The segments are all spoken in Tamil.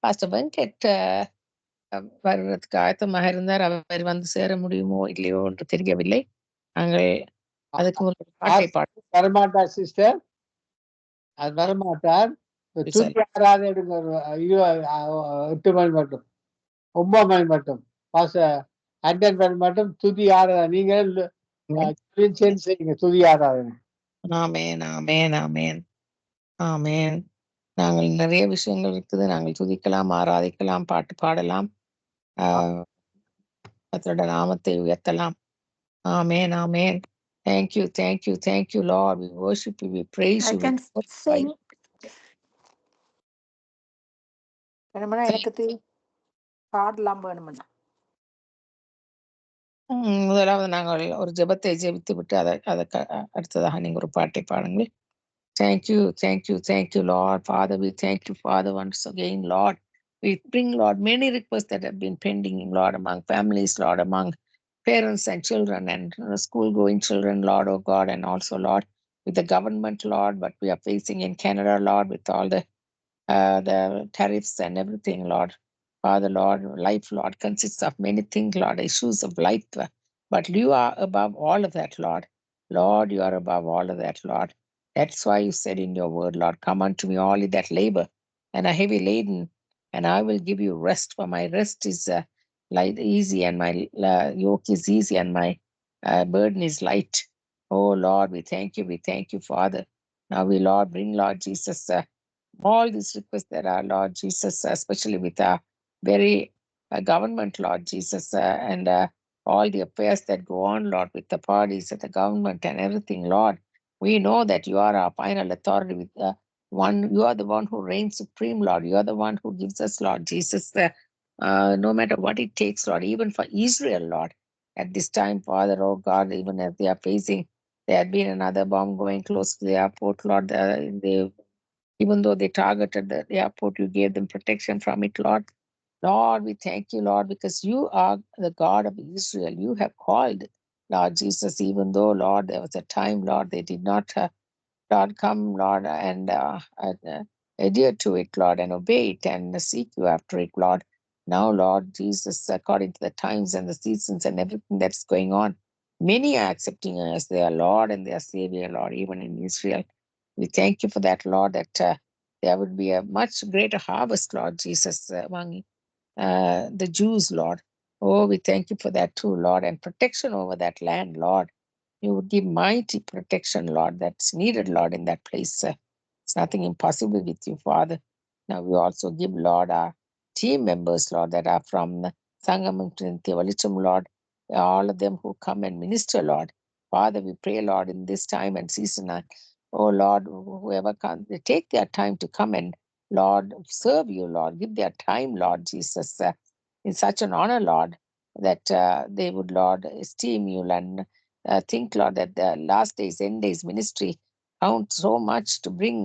பாஸ்டர் வெங்கட் வருவதற்கு ஆயத்தமாக இருந்தார். அவர் வந்து சேர முடியுமோ இல்லையோ என்று தெரியவில்லை. நாங்கள் அதுக்கு ஒரு பாட்டை பாடுவோம். வரமாட்டார் சிஸ்டர், அது வரமாட்டார். துதி ஆராதனை எடுங்க. ஐயோ 8 மணி மட்டும், 9 மணி மட்டும் பாஸ்டர் அட்டன் பண்ண மட்டும் துதி ஆராதனை. நீங்கள் சேர்ந்து செய்யுங்க துதி ஆராதனை. ஆமேன் ஆமேன் ஆமேன் ஆமேன். நாங்கள் நிறைய விஷயங்கள் இருக்குது. நாங்கள் துதிக்கலாம், ஆராதிக்கலாம், பாட்டு பாடலாம், கர்த்தருடைய நாமத்தை உயர்த்தலாம். ஆமேன் ஆமேன். Thank you, thank you, thank you, Lord. We worship you, we praise you. I can sing. எனக்கு பாடலாம் வேணும்னா முதலாவது நாங்கள் ஒரு ஜெபத்தை ஜெபித்து விட்டு அடுத்ததாக நீங்க ஒரு பாட்டை பாடுங்கள். Thank you, thank you, thank you, Lord. Father, we thank you, Father, once again, Lord. We bring, Lord, many requests that have been pending, Lord, among families, Lord, among parents and children and school-going children, Lord, oh God, and also, Lord, with the government, Lord, what we are facing in Canada, Lord, with all the tariffs and everything, Lord. Father, Lord, life, Lord, consists of many things, Lord, issues of life, but you are above all of that, Lord. Lord, you are above all of that, Lord. That's why you said in your word, Lord, come unto me all ye that labor and are heavy laden, and I will give you rest, for my rest is light, easy, and my yoke is easy, and my burden is light. Oh, Lord, we thank you, Father. Now we, Lord, bring, Lord Jesus, all these requests that are, Lord Jesus, especially with our very government, Lord Jesus, and all the affairs that go on, Lord, with the parties and the government and everything, Lord. We know that you are our final authority. With you are the one who reigns supreme, Lord. You are the one who gives us, Lord Jesus, no matter what it takes, Lord, even for Israel, Lord. At this time, Father, oh God, even as they are facing, there had been another bomb going close to the airport, Lord. Even though they targeted the airport, you gave them protection from it, Lord. Lord, we thank you, Lord, because you are the God of Israel. You have called, Lord Jesus, even though, Lord, there was a time, Lord, they did not, Lord, come, Lord, and adhere to it, Lord, and obey it and seek you after it, Lord. Now, Lord Jesus, according to the times and the seasons and everything that's going on, many are accepting you as their Lord and their Savior, Lord, even in Israel. We thank you for that, Lord, that there would be a much greater harvest, Lord Jesus, among the Jews, Lord. Oh, we thank you for that too, Lord, and protection over that land, Lord. You would give mighty protection, Lord, that's needed, Lord, in that place. It's nothing impossible with you, Father. Now we also give, Lord, our team members, Lord, that are from Sangamam and Thevalicham, Lord, all of them who come and minister, Lord. Father, we pray, Lord, in this time and season, oh Lord, whoever comes, they take their time to come and, Lord, serve you, Lord. Give their time, Lord Jesus. It's such an honor, Lord, that they would, Lord, esteem you and think, Lord, that the last days, end days ministry counts so much to bring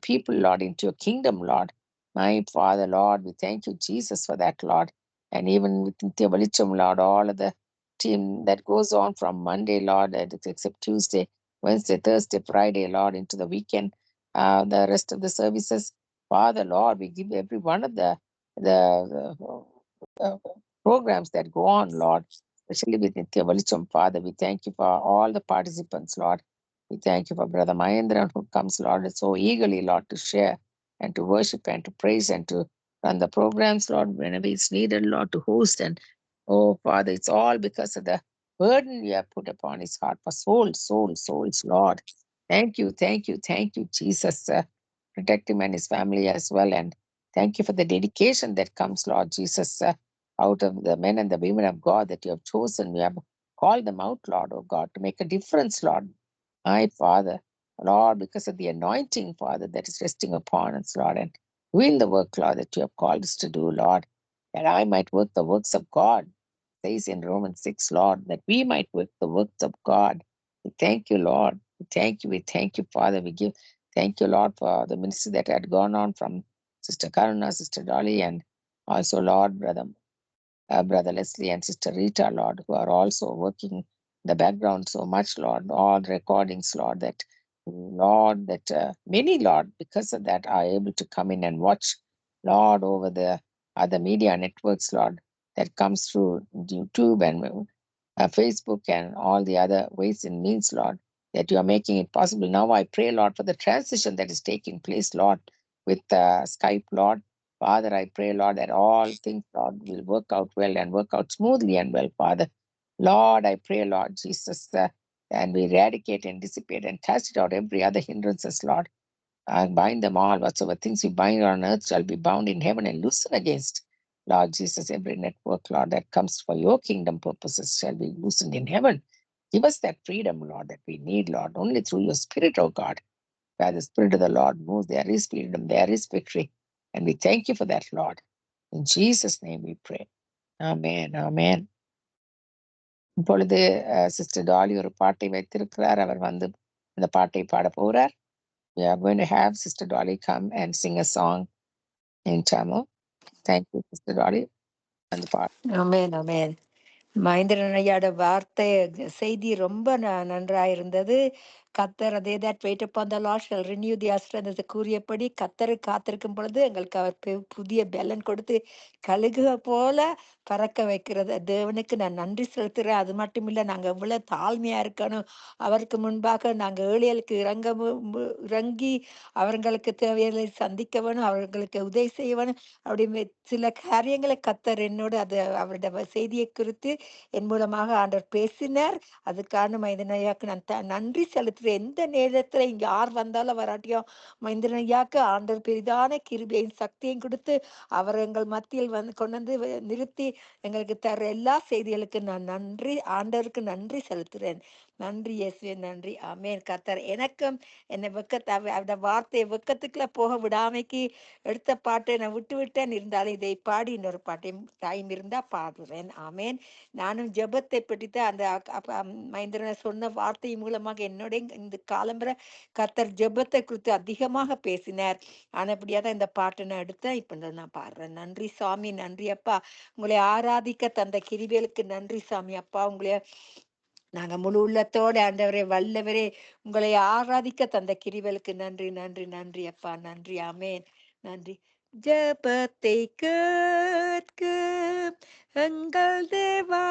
people, Lord, into your kingdom, Lord. My Father, Lord, we thank you, Jesus, for that, Lord. And even with Valicham, Lord, all of the team that goes on from Monday, Lord, except Tuesday, Wednesday, Thursday, Friday, Lord, into the weekend, the rest of the services. Father, Lord, we give every one of the programs that go on, Lord, especially with Nitya Valicham, Father. We thank you for all the participants, Lord. We thank you for Brother Mahendran who comes, Lord, so eagerly, Lord, to share and to worship and to praise and to run the programs, Lord, whenever it's needed, Lord, to host. And, oh, Father, it's all because of the burden you have put upon his heart for souls, Lord. Thank you, Jesus. Protect him and his family as well. And thank you for the dedication that comes, Lord Jesus, out of the men and the women of God that you have chosen. You have called them out, Lord, oh God, to make a difference, Lord. My Father, Lord, because of the anointing, Father, that is resting upon us, Lord, and doing the work, Lord, that you have called us to do, Lord, that I might work the works of God. It says in Romans 6, Lord, that we might work the works of God. We thank you, Lord. We thank you, Father. Thank you, Lord, for the ministry that had gone on from Sister Karuna, Sister Dolly, and also, Lord, Brother Leslie and Sister Rita, Lord, who are also working in the background so much, Lord, all the recordings, Lord, that many, Lord, because of that, are able to come in and watch Lord, over the other media networks, Lord, that comes through YouTube and Facebook and all the other ways and means, Lord, that you are making it possible. Now I pray, Lord, for the transition that is taking place, Lord, with Skype, Lord. Father, I pray, Lord, that all things, Lord, will work out well and work out smoothly and well, Father. Lord, I pray, Lord Jesus, and we eradicate and dissipate and cast it out every other hindrances, Lord. Bind them all. Whatsoever things we bind on earth shall be bound in heaven, and loosen against, Lord Jesus, every network, Lord, that comes for your kingdom purposes shall be loosened in heaven. Give us that freedom, Lord, that we need, Lord, only through your Spirit, oh God. Where the Spirit of the Lord moves, there is freedom, there is victory. And we thank you for that, Lord. In Jesus' name we pray. Amen. Amen. இப்பொழுது சிஸ்டர் டாலி ஒரு பாட்டை வைத்திருக்கிறார். அவர் வந்து அந்த பாட்டை பாட போறார். We are going to have Sister Dolly come and sing a song in Tamil. Thank you, Sister Dolly. அந்த பாட்டு. Amen, amen. மகேந்திரன் ஐயாட வார்த்தை செய்தி ரொம்ப நன்றாக இருந்தது. கத்தர் அதே that wait upon the Lord shall renew their strength என்று கூறியபடி கத்தரை காத்திருக்கும் பொழுது எங்களுக்கு அவர் புதிய பலன் கொடுத்து கழுகுக போல பறக்க வைக்கிறது தேவனுக்கு நான் நன்றி செலுத்துகிறேன். அது மட்டும் இல்லை, நாங்கள் எவ்வளவு தாழ்மையா இருக்கணும், அவருக்கு முன்பாக நாங்கள் ஏழைகளுக்கு இறங்கி அவர்களுக்கு தேவையை சந்திக்க வேணும், அவர்களுக்கு உதவி செய்ய வேணும். அப்படி சில காரியங்களை கத்தர் என்னோடு அது அவருடைய செய்தியை குறித்து என் மூலமாக ஆண்டவர் பேசினார். அதுக்கான மைந்தனையாக்கு நான் நன்றி செலுத்துறேன். எந்த நேரத்துல இங்க யார் வந்தாலும் வராட்டியும் மைந்தனையாக்கு ஆண்டவர் பெரிதான கிருபையும் சக்தியும் கொடுத்து அவர் எங்கள் மத்தியில் கொண்டு வந்து நிறுத்தி எங்களுக்கு தர எல்லா செய்திகளுக்கு நான் ஆண்டவருக்கு நன்றி செலுத்துறேன். நன்றி இயேசுவே, நன்றி. ஆமென். கர்த்தர் எனக்கும் என்னை அந்த வார்த்தையை வெக்கத்துக்குள்ள போக விடாமைக்கு எடுத்த பாட்டை நான் விட்டேன். இருந்தாலும் இதை பாடி இன்னொரு பாட்டையும் டைம் இருந்தா பாடுறேன். ஆமென். நானும் ஜெபத்தை பற்றித்தான் அந்த மகேந்திரனை சொன்ன வார்த்தை மூலமாக என்னோட இந்த காலம்பர கர்த்தர் ஜெபத்தை குறித்து அதிகமாக பேசினார். ஆனபடியா தான் இந்த பாட்டை நான் எடுத்தேன். இப்ப நான் பாடுறேன். நன்றி சாமி, நன்றி அப்பா. உங்களை ஆராதிக்க தந்த கிருபைகளுக்கு நன்றி சாமி அப்பா. உங்களை நாங்க முழு உள்ளத்தோட ஆண்டவரே, வல்லவரே, உங்களை ஆராதிக்க தந்த கிருபைகளுக்கு நன்றி, நன்றி, நன்றி அப்பா. நன்றி. ஆமென். நன்றி. ஜெபத்தை கேட்க எங்கள் தேவா,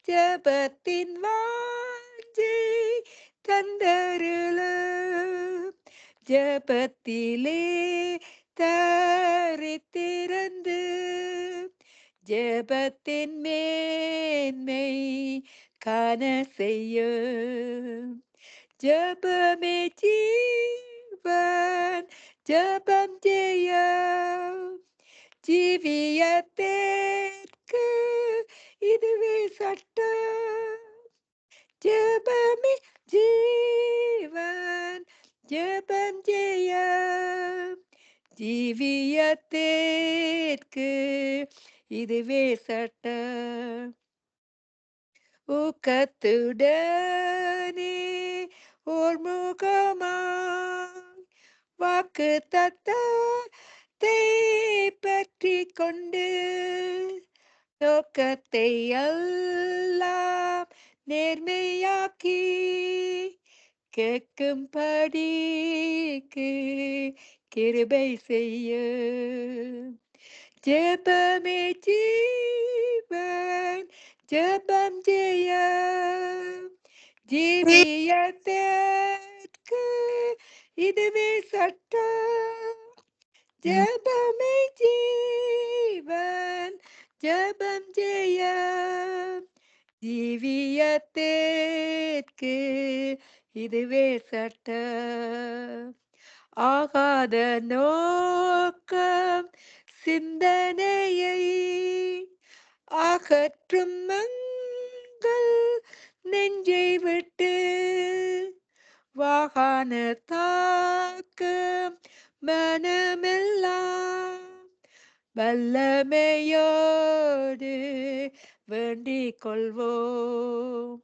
ஜெபத்தின் வாஞ்சை தந்தருள, ஜெபத்திலே தரித்திருந்து ஜெபத்தின் மேன்மை காண செய்ய, ஜெபமே ஜீவன், ஜெபம் ஜெய, ஜீவியத்திற்கு இதுவே சட்டம். ஜெபமே ஜீவன், ஜெபம் ஜெய, ஜீவியத்திற்கு இதுவே சட்டம். ஊக்கத்துடனே ஓர் முகமாய் வாக்கு தத்தத்தை பற்றி கொண்டு நோக்கத்தை எல்லாம் நேர்மையாக்கி கேட்கும்படிக்கு கிருபை செய்ய, ஜெபமே ஜீவன், ஜெபம் ஜெய, ஜீவியத்திற்கு இதுவே சட்டம். ஜெபமே ஜீவன், ஜெபம் ஜெய, ஜீவியத்திற்கு இதுவே சட்டம். ஆகாத நோக்கம் சிந்தனையை அகற்றும் மங்கள் நெஞ்சை விட்டு, வாகான தாக்கம் மனமெல்லாம் வல்லமையோடு வேண்டிக் கொள்வோம்.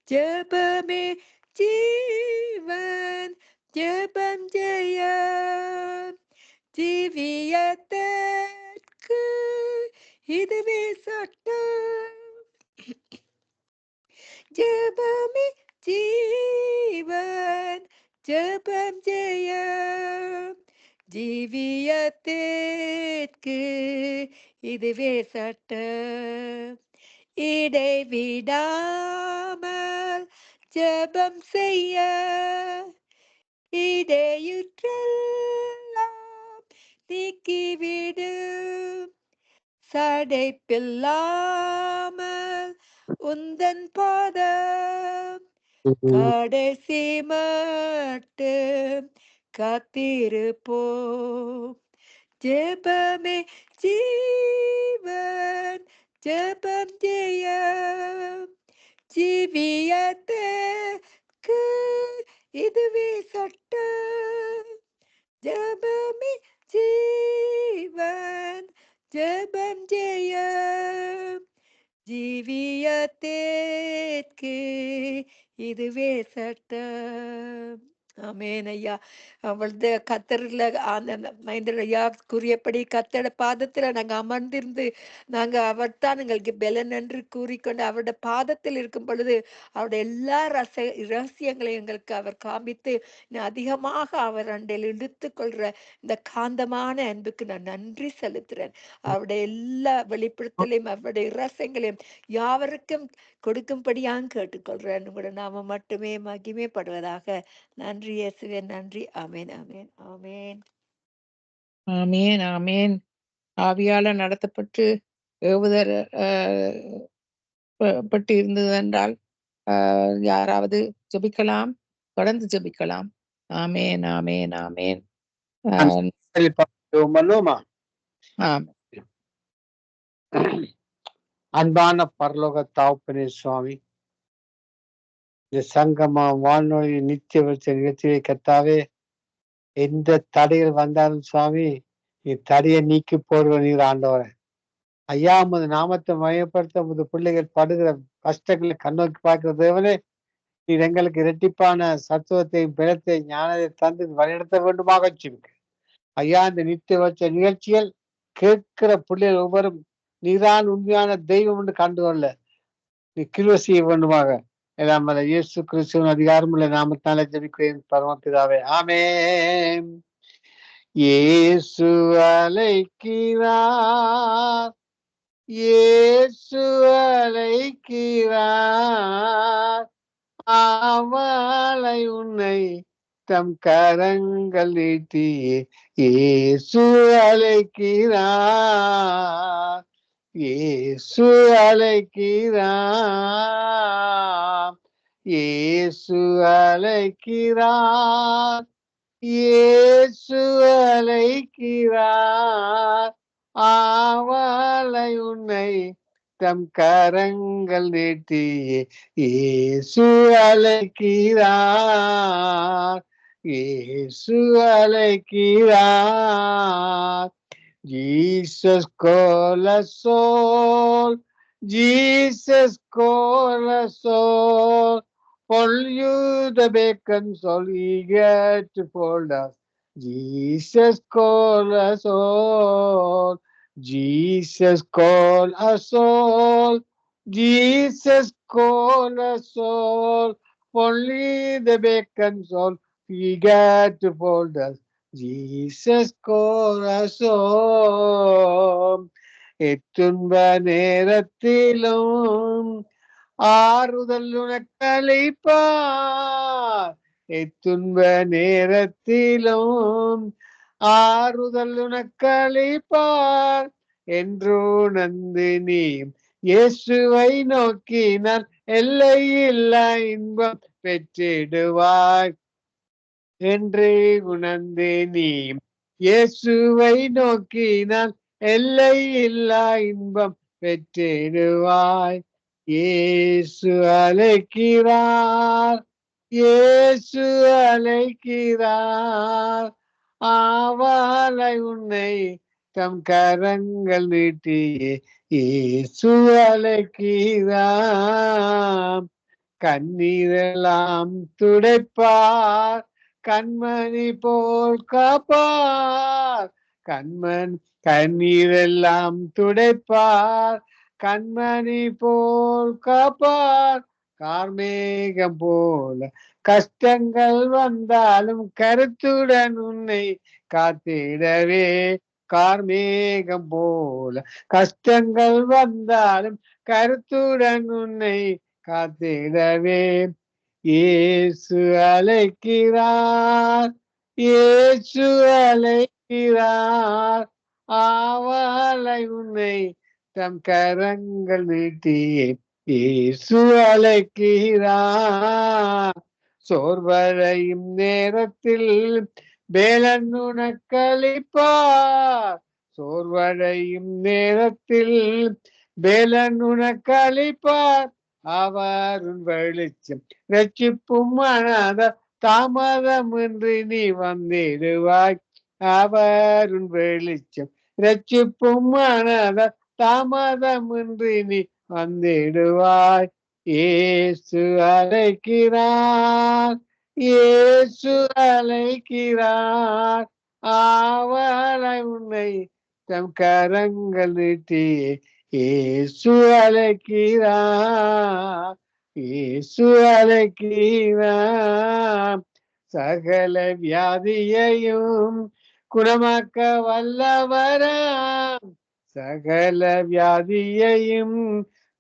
ஜெபமே ஜீவன், ஜெபம் ஜெய, ஜீவியத்திற்கு இதுவே சட்டம். ஜெபமே ஜீவன், ஜெபம் ஜெய, ஜீவியத்திற்கு இதுவே சட்டம். இடைவிடாமல் ஜெபம் செய்ய இடையுற்றெல்லாம் நீக்கிவிடும். சடைப்பில்லாமல் உந்தன் பாதம் கடைசி மட்டும் காத்திருப்போம். ஜெபமே ஜீவன், ஜெபம் ஜெயம், ஜீவியத்துக்கு இதுவே சட்டம். ஜெபமே ஜீவன், ஜெபம் ஜெயம், ஜீவியத்திற்கு இதுவே சட்டம். ஆமென் ஐயா. அவளது கத்தர்ல அந்த மைந்தர் ஐயா கூறியபடி கத்தட பாதத்துல நாங்க அமர்ந்திருந்து நாங்க அவர்தான் எங்களுக்கு பெலன் என்று கூறிக்கொண்டு அவருடைய பாதத்தில் இருக்கும் பொழுது அவருடைய எல்லா ரகசியங்களையும் எங்களுக்கு அவர் காண்பித்து இன்னும் அதிகமாக அவர் அண்டையில் இழுத்து கொள்ற இந்த காந்தமான அன்புக்கு நான் நன்றி செலுத்துறேன். அவருடைய எல்லா வெளிப்படுத்தலையும் அவருடைய ரகசியங்களையும் யாவருக்கும் கொடுக்கும்படியாக கேட்டுக்கொள்றேன். உங்களோட நாம மட்டுமே மகிமைப்படுவதாக. நன்றி இயேசுவே, நன்றி. ஆமேன், ஆமேன், ஆமேன். ஆமேன், ஆமேன். ஆவியால நடத்தப்பட்டு ஏவுதல் பட்டு இருந்தது என்றால் யாராவது ஜெபிக்கலாம், தொடர்ந்து ஜெபிக்கலாம். ஆமேன், ஆமேன், ஆமேன். அன்பான பரலோக தகப்பனே சுவாமி, இந்த சங்கமா வானொலி நித்திய நிகழ்ச்சியை கர்த்தாவே, எந்த தடைகள் வந்தாலும் சுவாமி நீ தடையை நீக்கி போடுற நீர் ஆண்டவரே. ஐயா, உமது நாமத்தை மையப்படுத்த உமது பிள்ளைகள் படுகிற கஷ்டங்களை கண்ணோக்கி பார்க்கிற தேவனே, நீர் எங்களுக்கு இரட்டிப்பான சத்துவத்தையும் பிறத்தை ஞானத்தை தந்து வழிநடத்த வேண்டுமாக வச்சிருக்கு. ஐயா, இந்த நித்திய வச்ச நிகழ்ச்சிகள் கேட்கிற பிள்ளைகள் ஒவ்வொரும் நீதான் உண்மையான தெய்வம் என்று கண்டுகொள்ள நீ கிருபை செய்ய வேண்டுமாக எல்லாம் இயேசு கிறிஸ்துவின் அதிகாரமுள்ள நாமத்தாலே ஜெபிக்கிறேன் பரமபிதாவே. ஆமென். இயேசு அழைக்கிறார், இயேசு அழைக்கிறார், அவளை உன்னை தம் கரங்கள் நீட்டியே இயேசு அழைக்கிறார், இயேசு அழைக்கிறார், இயேசு அழைக்கிறார், இயேசு அழைக்கிறார், அவளை உன்னை தம் கரங்கள் நீட்டியே இயேசு அழைக்கிறார், இயேசு அழைக்கிறார். Jesus call us all, Jesus call us all, follow you the beacon soul eager to fold us. Jesus call us all, Jesus call us all, Jesus call us all, only the beacon soul eager to fold us. Jesus call us all. எத்துன்ப நேரத்திலும் ஆறுதல் உனக்களிப்பார், எத்துன்ப நேரத்திலும் ஆறுதல் உனக்களிப்பார் என்று உணர்ந்து நீ இயேசுவை நோக்கினால் எல்லையில்லா இன்பம் பெற்றிடுவாய் என்று உணர்ந்து நீ இயேசுவை நோக்கினால் எல்லையில்லா இன்பம் பெற்றிடுவாய். இயேசு அழைக்கிறார், இயேசு அழைக்கிறார், அவளை உன்னை தம் கரங்கள் நீட்டியே இயேசு அழைக்கிறார். கண்ணீரெல்லாம் துடைப்பார், கண்மணி போல் காப்பார், கண்ணீரெல்லாம் துடைப்பார், கண்மணி போல் காப்பார். கார்மேகம் போல கஷ்டங்கள் வந்தாலும் கருத்துடன் உன்னை காத்திடவே கார்மேகம் போல கஷ்டங்கள் வந்தாலும் கருத்துடன் உன்னை காத்திடவே இயேசு அழைக்கிறார், இயேசு அழைக்கிறார், ஆவலை உன்னை தம் கரங்கள் நீட்டியே இயேசு அழைக்கிறார். சோர்வடையும் நேரத்தில் வேலன் உனக்களிப்பார், சோர்வடையும் நேரத்தில் வேலன் உனக்களிப்பார், அவருன் வெளிச்சம் ரட்சிப்பும் அனாத தாமதமின்றி நீ வந்திடுவாய், அவருன் வெளிச்சம் ரட்சிப்பும் அனாத தாமதமின்றி நீ வந்திடுவாய். இயேசு அழைக்கிறார், இயேசு அழைக்கிறார், ஆவலை உன்னை தம் கரங்கள் நீட்டியே இயேசு அழைக்கிறார், இயேசு அழைக்கிறார். சகல வியாதியையும் குணமாக்க வல்லவராம், சகல வியாதியையும்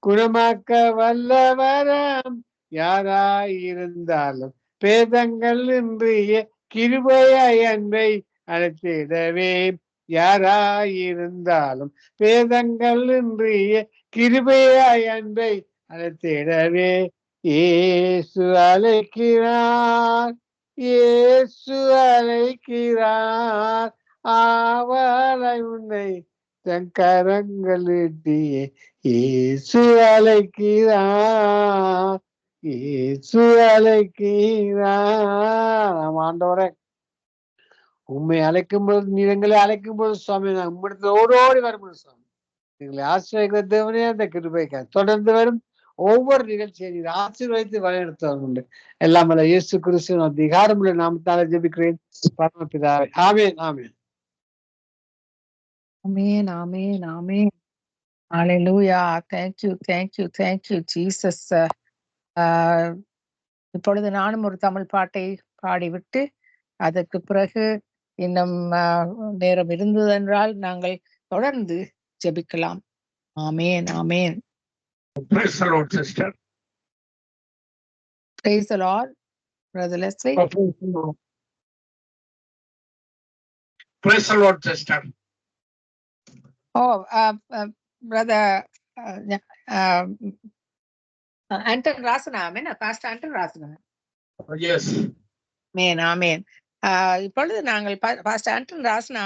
குணமாக்க வல்லவராம், யாராயிருந்தாலும் பேதங்கள் இன்றிய கிருபையாய் அன்பை அழைத்திடவே, யாராயிருந்தாலும் பேதங்கள் இன்றிய கிருபையாய் அன்பை அழைத்திடவே இயேசு அழைக்கிறார், இயேசு அழைக்கிறார், ஆவலை உன்னை தன் கரங்கள் நீட்டியே இயேசு அழைக்கிறார், இயேசு அழைக்கிறார். நாம் ஆண்டவரே உண்மை அழைக்கும் பொழுது நீங்களை அழைக்கும் போது சுவாமி நான் உம்மிடத்துல ஓடோடி வரும்போது சுவாமி எங்களை ஆசிரியர் தேவனே அந்த கிருபைக்காக தொடர்ந்து வரும் ஒவ்வொரு நிகழ்ச்சியை நீர் ஆசீர்வதித்து வழிநடத்துவது உண்டு. எல்லாம் அல்ல இயேசு கிறிஸ்து அதிகாரமுள்ள நாமத்தால ஜெபிக்கிறேன் பரமபிதாவே. ஆமென், ஆமென். Amen, amen, amen. Hallelujah. Thank you, thank you, thank you, Jesus. இப்பொழுது நானும் ஒரு தமிழ் பாட்டை பாடிவிட்டு அதற்கு பிறகு இன்னும் நேரம் இருந்ததென்றால் நாங்கள் தொடர்ந்து ஜெபிக்கலாம். ஆமென், ஆமென். Praise the Lord, sister. Praise the Lord, Brother Leslie. Oh, praise the Lord. Praise the Lord, sister. Oh, Brother Anton Rasana, amen. Pastor Anton Rasana. Yes. Amen, amen. இப்பொழுது நாங்கள் பாஸ்டர் ஆண்டன் ராசனா